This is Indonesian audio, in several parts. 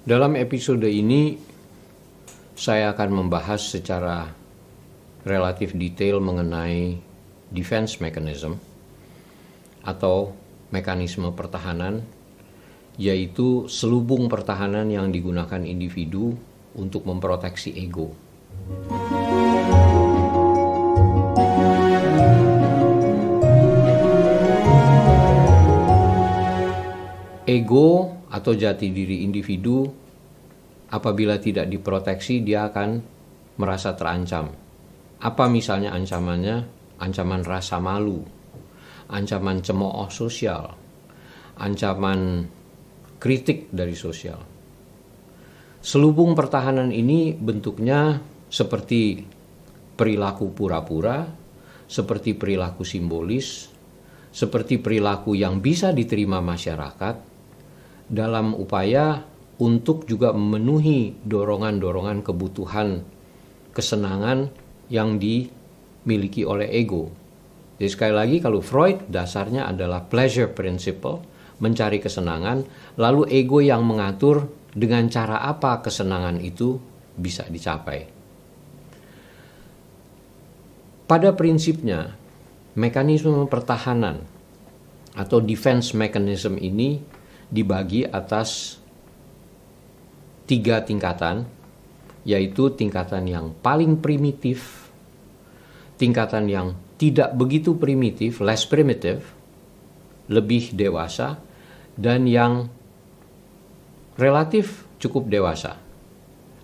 Dalam episode ini, saya akan membahas secara relatif detail mengenai defense mechanism atau mekanisme pertahanan, yaitu selubung pertahanan yang digunakan individu untuk memproteksi ego. Ego atau jati diri individu apabila tidak diproteksi dia akan merasa terancam. Apa misalnya ancamannya? Ancaman rasa malu, ancaman cemooh sosial, ancaman kritik dari sosial. Selubung pertahanan ini bentuknya seperti perilaku pura-pura, seperti perilaku simbolis, seperti perilaku yang bisa diterima masyarakat, dalam upaya untuk juga memenuhi dorongan-dorongan kebutuhan kesenangan yang dimiliki oleh ego. Jadi sekali lagi, kalau Freud dasarnya adalah pleasure principle, mencari kesenangan, lalu ego yang mengatur dengan cara apa kesenangan itu bisa dicapai. Pada prinsipnya, mekanisme pertahanan atau defense mechanism ini dibagi atas 3 tingkatan, yaitu tingkatan yang paling primitif, tingkatan yang tidak begitu primitif, less primitive, lebih dewasa, dan yang relatif cukup dewasa.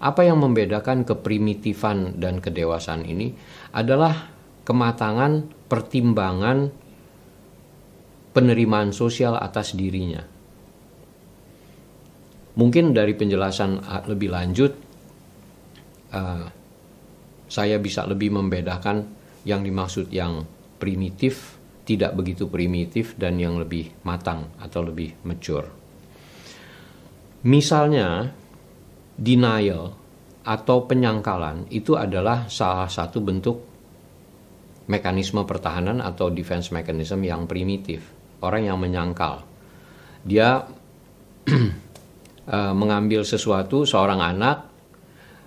Apa yang membedakan keprimitifan dan kedewasaan ini adalah kematangan pertimbangan penerimaan sosial atas dirinya. Mungkin dari penjelasan lebih lanjut, saya bisa lebih membedakan yang dimaksud yang primitif, tidak begitu primitif, dan yang lebih matang atau lebih mature. Misalnya, denial atau penyangkalan itu adalah salah satu bentuk mekanisme pertahanan atau defense mechanism yang primitif. Orang yang menyangkal, dia mengambil sesuatu, seorang anak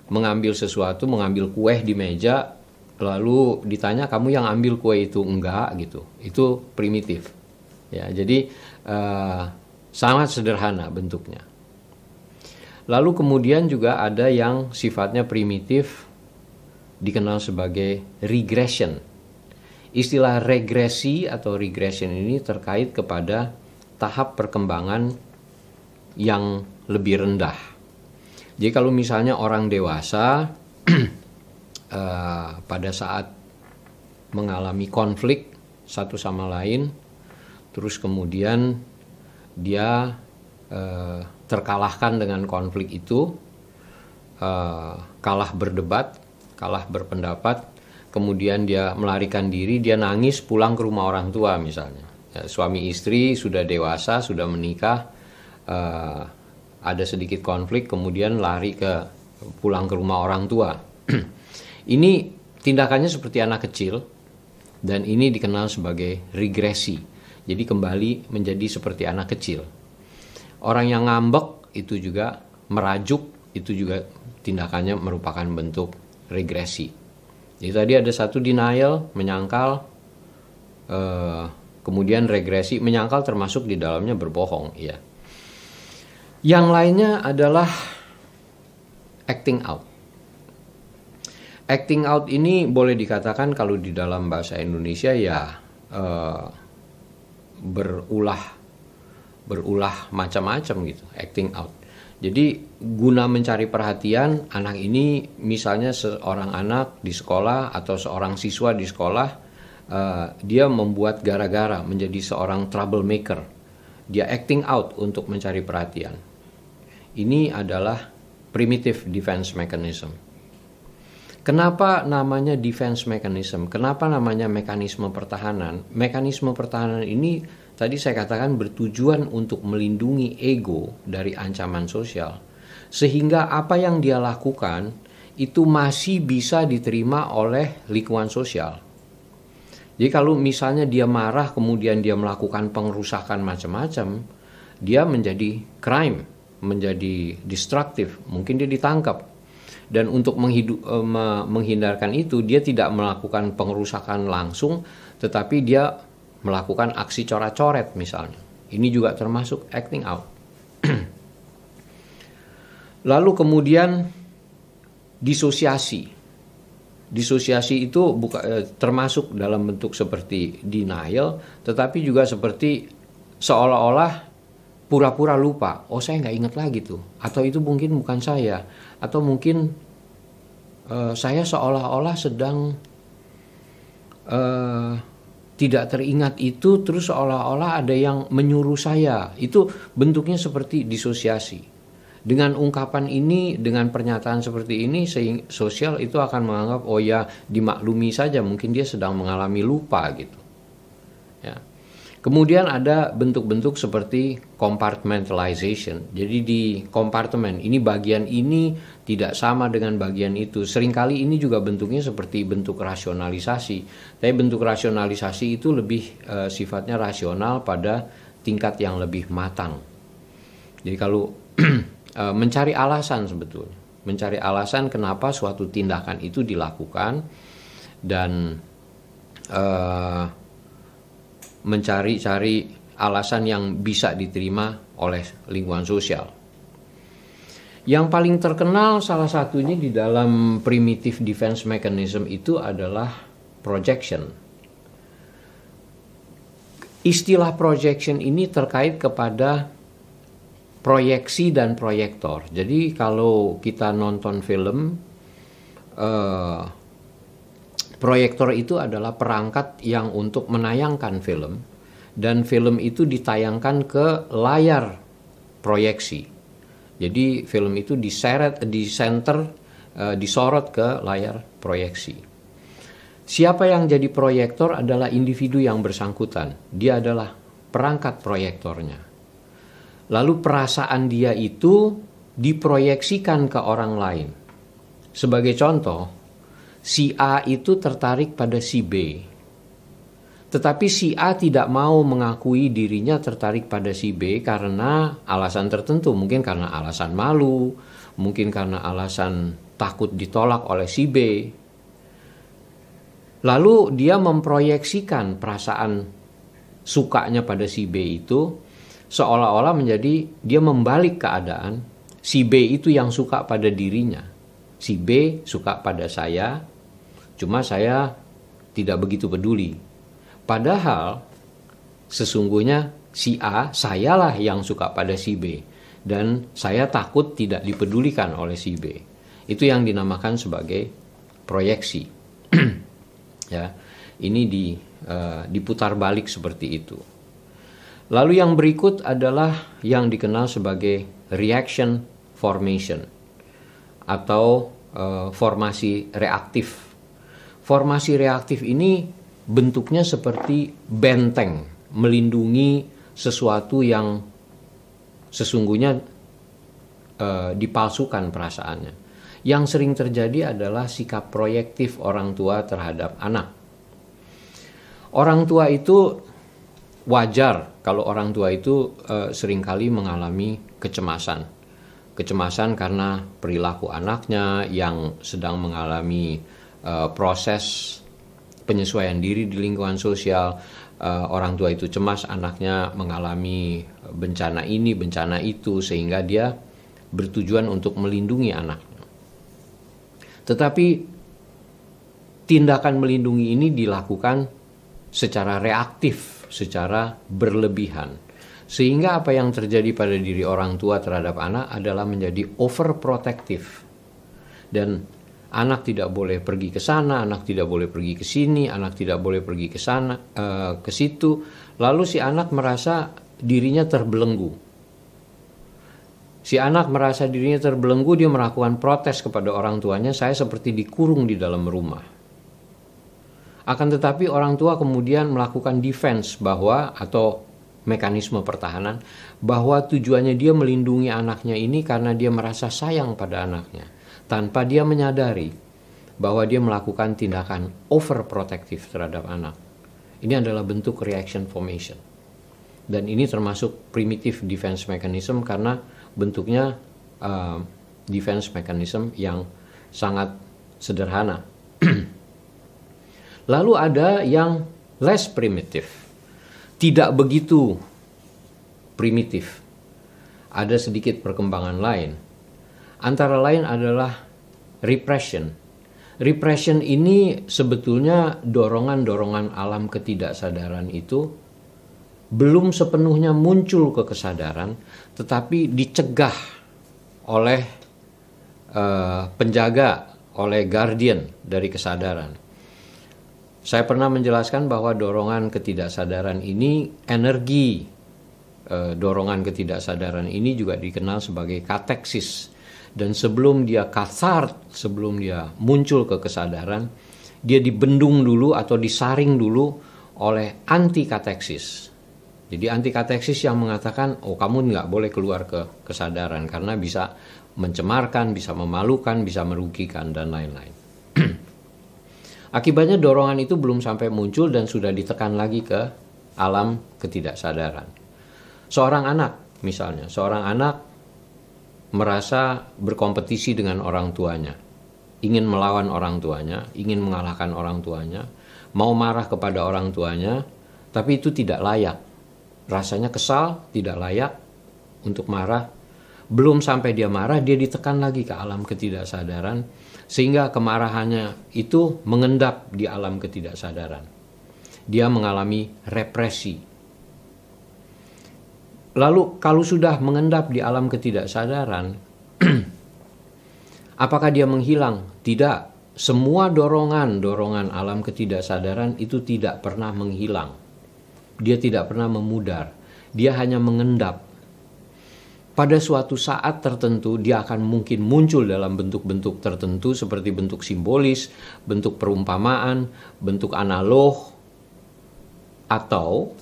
mengambil sesuatu, mengambil kue di meja, lalu ditanya, kamu yang ambil kue itu? Enggak, gitu. Itu primitif. Ya, jadi sangat sederhana bentuknya. Lalu kemudian juga ada yang sifatnya primitif, dikenal sebagai regression. Istilah regresi atau regression ini terkait kepada tahap perkembangan yang lebih rendah. Jadi kalau misalnya orang dewasa pada saat mengalami konflik satu sama lain, terus kemudian dia terkalahkan dengan konflik itu, kalah berdebat, kalah berpendapat, kemudian dia melarikan diri, dia nangis pulang ke rumah orang tua misalnya. Ya, suami istri sudah dewasa, sudah menikah, ada sedikit konflik, kemudian lari pulang ke rumah orang tua. Ini tindakannya seperti anak kecil, dan ini dikenal sebagai regresi. Jadi kembali menjadi seperti anak kecil. Orang yang ngambek itu juga, merajuk itu juga tindakannya merupakan bentuk regresi. Jadi tadi ada satu denial, menyangkal, kemudian regresi. Menyangkal termasuk di dalamnya berbohong, ya. Yang lainnya adalah acting out. Acting out ini boleh dikatakan kalau di dalam bahasa Indonesia ya berulah macam-macam gitu, acting out. Jadi guna mencari perhatian, anak ini misalnya seorang anak di sekolah atau seorang siswa di sekolah, dia membuat gara-gara, menjadi seorang troublemaker. Dia acting out untuk mencari perhatian. Ini adalah primitive defense mechanism. Kenapa namanya defense mechanism? Kenapa namanya mekanisme pertahanan? Mekanisme pertahanan ini tadi saya katakan bertujuan untuk melindungi ego dari ancaman sosial. Sehingga apa yang dia lakukan itu masih bisa diterima oleh lingkungan sosial. Jadi kalau misalnya dia marah kemudian dia melakukan pengerusakan macam-macam, dia menjadi crime, menjadi destruktif, mungkin dia ditangkap. Dan untuk menghindarkan itu, dia tidak melakukan pengerusakan langsung, tetapi dia melakukan aksi coret-coret misalnya. Ini juga termasuk acting out. Lalu kemudian disosiasi. Disosiasi itu termasuk dalam bentuk seperti denial, tetapi juga seperti seolah-olah pura-pura lupa. Oh, saya nggak ingat lagi tuh. Atau itu mungkin bukan saya. Atau mungkin saya seolah-olah sedang tidak teringat itu, terus seolah-olah ada yang menyuruh saya. Itu bentuknya seperti disosiasi. Dengan ungkapan ini, dengan pernyataan seperti ini, sosial itu akan menganggap, oh ya, dimaklumi saja, mungkin dia sedang mengalami lupa gitu. Ya. Kemudian ada bentuk-bentuk seperti compartmentalization. Jadi di kompartemen, ini bagian ini tidak sama dengan bagian itu. Seringkali ini juga bentuknya seperti bentuk rasionalisasi. Tapi bentuk rasionalisasi itu lebih sifatnya rasional pada tingkat yang lebih matang. Jadi kalau mencari alasan sebetulnya, mencari alasan kenapa suatu tindakan itu dilakukan, dan mencari-cari alasan yang bisa diterima oleh lingkungan sosial. Yang paling terkenal salah satunya di dalam primitive defense mechanism itu adalah projection. Istilah projection ini terkait kepada proyeksi dan proyektor. Jadi kalau kita nonton film, proyektor itu adalah perangkat yang untuk menayangkan film, dan film itu ditayangkan ke layar proyeksi. Jadi film itu disorot ke layar proyeksi. Siapa yang jadi proyektor adalah individu yang bersangkutan. Dia adalah perangkat proyektornya. Lalu perasaan dia itu diproyeksikan ke orang lain. Sebagai contoh, si A itu tertarik pada si B. Tetapi si A tidak mau mengakui dirinya tertarik pada si B karena alasan tertentu. Mungkin karena alasan malu, mungkin karena alasan takut ditolak oleh si B. Lalu dia memproyeksikan perasaan sukanya pada si B itu, seolah-olah menjadi dia membalik keadaan. Si B itu yang suka pada dirinya, si B suka pada saya, cuma saya tidak begitu peduli. Padahal sesungguhnya si A, sayalah yang suka pada si B, dan saya takut tidak dipedulikan oleh si B. Itu yang dinamakan sebagai proyeksi. Ya, ini diputar balik seperti itu. Lalu yang berikut adalah yang dikenal sebagai reaction formation atau formasi reaktif. Formasi reaktif ini bentuknya seperti benteng, melindungi sesuatu yang sesungguhnya dipalsukan perasaannya. Yang sering terjadi adalah sikap proyektif orang tua terhadap anak. Orang tua itu wajar kalau orang tua itu seringkali mengalami kecemasan. Kecemasan karena perilaku anaknya yang sedang mengalami proses penyesuaian diri di lingkungan sosial. Orang tua itu cemas anaknya mengalami bencana ini, bencana itu, sehingga dia bertujuan untuk melindungi anaknya. Tetapi tindakan melindungi ini dilakukan secara reaktif, secara berlebihan. Sehingga apa yang terjadi pada diri orang tua terhadap anak adalah menjadi overprotective. Dan anak tidak boleh pergi ke sana, anak tidak boleh pergi ke sini, anak tidak boleh pergi ke sana, ke situ. Lalu si anak merasa dirinya terbelenggu. Si anak merasa dirinya terbelenggu, dia melakukan protes kepada orang tuanya, saya seperti dikurung di dalam rumah. Akan tetapi orang tua kemudian melakukan defense atau mekanisme pertahanan, bahwa tujuannya dia melindungi anaknya ini karena dia merasa sayang pada anaknya, tanpa dia menyadari bahwa dia melakukan tindakan overprotective terhadap anak. Ini adalah bentuk reaction formation. Dan ini termasuk primitive defense mechanism karena bentuknya defense mechanism yang sangat sederhana. Lalu ada yang less primitive, tidak begitu primitif. Ada sedikit perkembangan lain. Antara lain adalah repression. Repression ini sebetulnya dorongan-dorongan alam ketidaksadaran itu belum sepenuhnya muncul ke kesadaran, tetapi dicegah oleh penjaga, oleh guardian dari kesadaran. Saya pernah menjelaskan bahwa dorongan ketidaksadaran ini, energi dorongan ketidaksadaran ini juga dikenal sebagai kateksis. Dan sebelum dia kathart, sebelum dia muncul ke kesadaran, dia dibendung dulu atau disaring dulu oleh anti kateksis. Jadi anti kateksis yang mengatakan, oh kamu nggak boleh keluar ke kesadaran karena bisa mencemarkan, bisa memalukan, bisa merugikan, dan lain-lain. Akibatnya dorongan itu belum sampai muncul dan sudah ditekan lagi ke alam ketidaksadaran. Seorang anak misalnya, seorang anak merasa berkompetisi dengan orang tuanya, ingin melawan orang tuanya, ingin mengalahkan orang tuanya, mau marah kepada orang tuanya, tapi itu tidak layak. Rasanya kesal, tidak layak untuk marah. Belum sampai dia marah, dia ditekan lagi ke alam ketidaksadaran, sehingga kemarahannya itu mengendap di alam ketidaksadaran. Dia mengalami represi. Lalu kalau sudah mengendap di alam ketidaksadaran, apakah dia menghilang? Tidak. Semua dorongan alam ketidaksadaran itu tidak pernah menghilang. Dia tidak pernah memudar. Dia hanya mengendap. Pada suatu saat tertentu dia akan mungkin muncul dalam bentuk-bentuk tertentu seperti bentuk simbolis, bentuk perumpamaan, bentuk analog, atau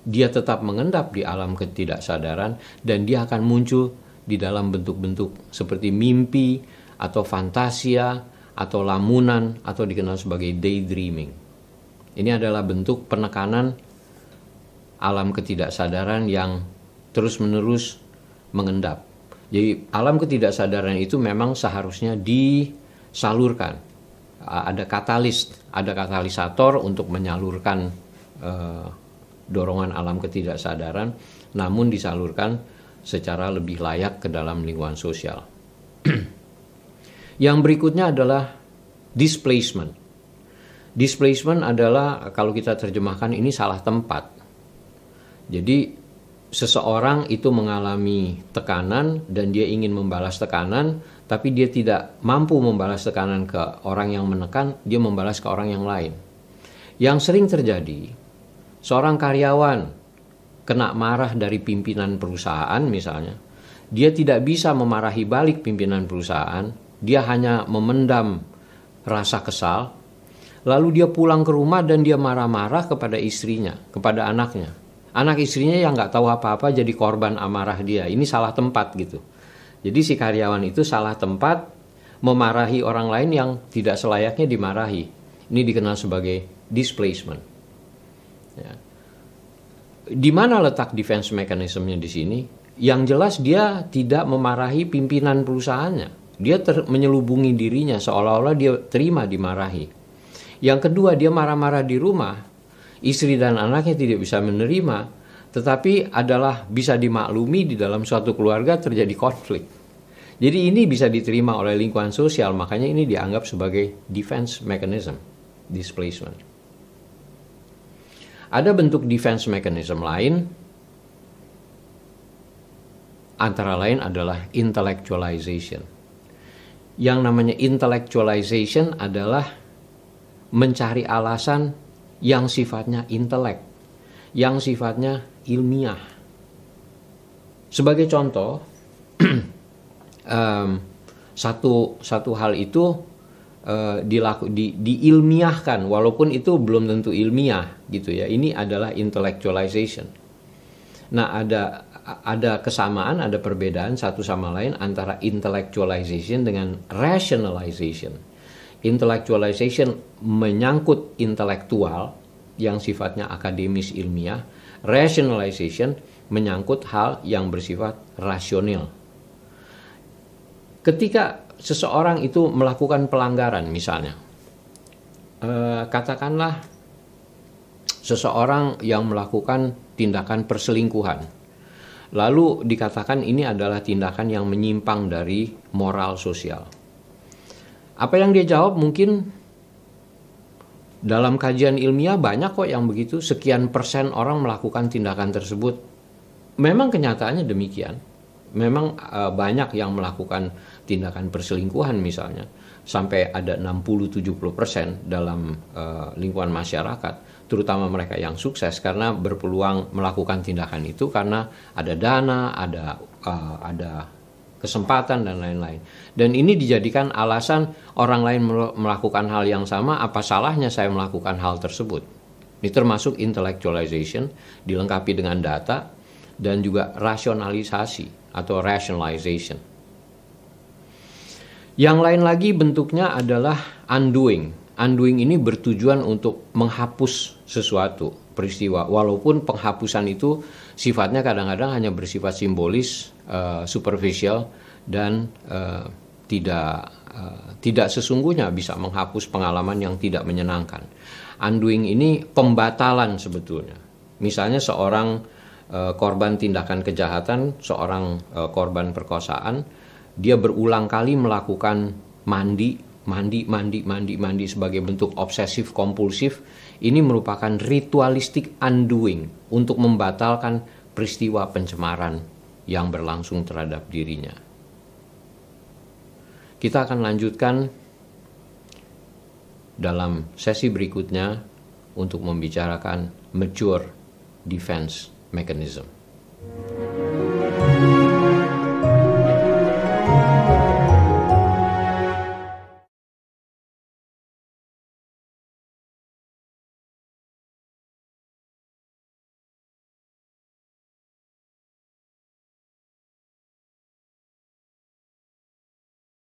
dia tetap mengendap di alam ketidaksadaran dan dia akan muncul di dalam bentuk-bentuk seperti mimpi atau fantasia atau lamunan atau dikenal sebagai daydreaming. Ini adalah bentuk penekanan alam ketidaksadaran yang terus-menerus mengendap. Jadi alam ketidaksadaran itu memang seharusnya disalurkan. Ada katalis, ada katalisator untuk menyalurkan dorongan alam ketidaksadaran, namun disalurkan secara lebih layak ke dalam lingkungan sosial. Yang berikutnya adalah displacement. Displacement adalah, kalau kita terjemahkan ini, salah tempat. Jadi seseorang itu mengalami tekanan dan dia ingin membalas tekanan, tapi dia tidak mampu membalas tekanan ke orang yang menekan, dia membalas ke orang yang lain. Yang sering terjadi, seorang karyawan kena marah dari pimpinan perusahaan misalnya, dia tidak bisa memarahi balik pimpinan perusahaan, dia hanya memendam rasa kesal, lalu dia pulang ke rumah dan dia marah-marah kepada istrinya, kepada anaknya. Anak istrinya yang nggak tahu apa-apa jadi korban amarah dia. Ini salah tempat gitu. Jadi si karyawan itu salah tempat memarahi orang lain yang tidak selayaknya dimarahi. Ini dikenal sebagai displacement. Ya. Di mana letak defense mechanism-nya di sini? Yang jelas dia tidak memarahi pimpinan perusahaannya. Dia menyelubungi dirinya seolah-olah dia terima dimarahi. Yang kedua, dia marah-marah di rumah. Istri dan anaknya tidak bisa menerima, tetapi adalah bisa dimaklumi di dalam suatu keluarga terjadi konflik. Jadi ini bisa diterima oleh lingkungan sosial, makanya ini dianggap sebagai defense mechanism, displacement. Ada bentuk defense mechanism lain, antara lain adalah intellectualization. Yang namanya intellectualization adalah mencari alasan yang sifatnya intelek, yang sifatnya ilmiah. Sebagai contoh, satu hal itu diilmiahkan, walaupun itu belum tentu ilmiah gitu ya. Ini adalah intellectualization. Nah, ada kesamaan, ada perbedaan satu sama lain antara intellectualization dengan rationalization. Intellectualization menyangkut intelektual yang sifatnya akademis ilmiah. Rationalization menyangkut hal yang bersifat rasional. Ketika seseorang itu melakukan pelanggaran misalnya, katakanlah seseorang yang melakukan tindakan perselingkuhan, lalu dikatakan ini adalah tindakan yang menyimpang dari moral sosial. Apa yang dia jawab mungkin dalam kajian ilmiah banyak kok yang begitu, sekian persen orang melakukan tindakan tersebut. Memang kenyataannya demikian. Memang banyak yang melakukan tindakan perselingkuhan misalnya, sampai ada 60-70% dalam lingkungan masyarakat, terutama mereka yang sukses, karena berpeluang melakukan tindakan itu karena ada dana, ada kesempatan dan lain-lain. Dan ini dijadikan alasan orang lain melakukan hal yang sama, apa salahnya saya melakukan hal tersebut. Ini termasuk intellectualization, dilengkapi dengan data, dan juga rasionalisasi atau rationalization. Yang lain lagi bentuknya adalah undoing. Undoing ini bertujuan untuk menghapus sesuatu, peristiwa. Walaupun penghapusan itu sifatnya kadang-kadang hanya bersifat simbolis, superficial, dan tidak sesungguhnya bisa menghapus pengalaman yang tidak menyenangkan. Undoing ini pembatalan sebetulnya. Misalnya seorang korban tindakan kejahatan, seorang korban perkosaan, dia berulang kali melakukan mandi sebagai bentuk obsesif kompulsif. Ini merupakan ritualistic undoing untuk membatalkan peristiwa pencemaran yang berlangsung terhadap dirinya. Kita akan lanjutkan dalam sesi berikutnya untuk membicarakan mature defense mechanism.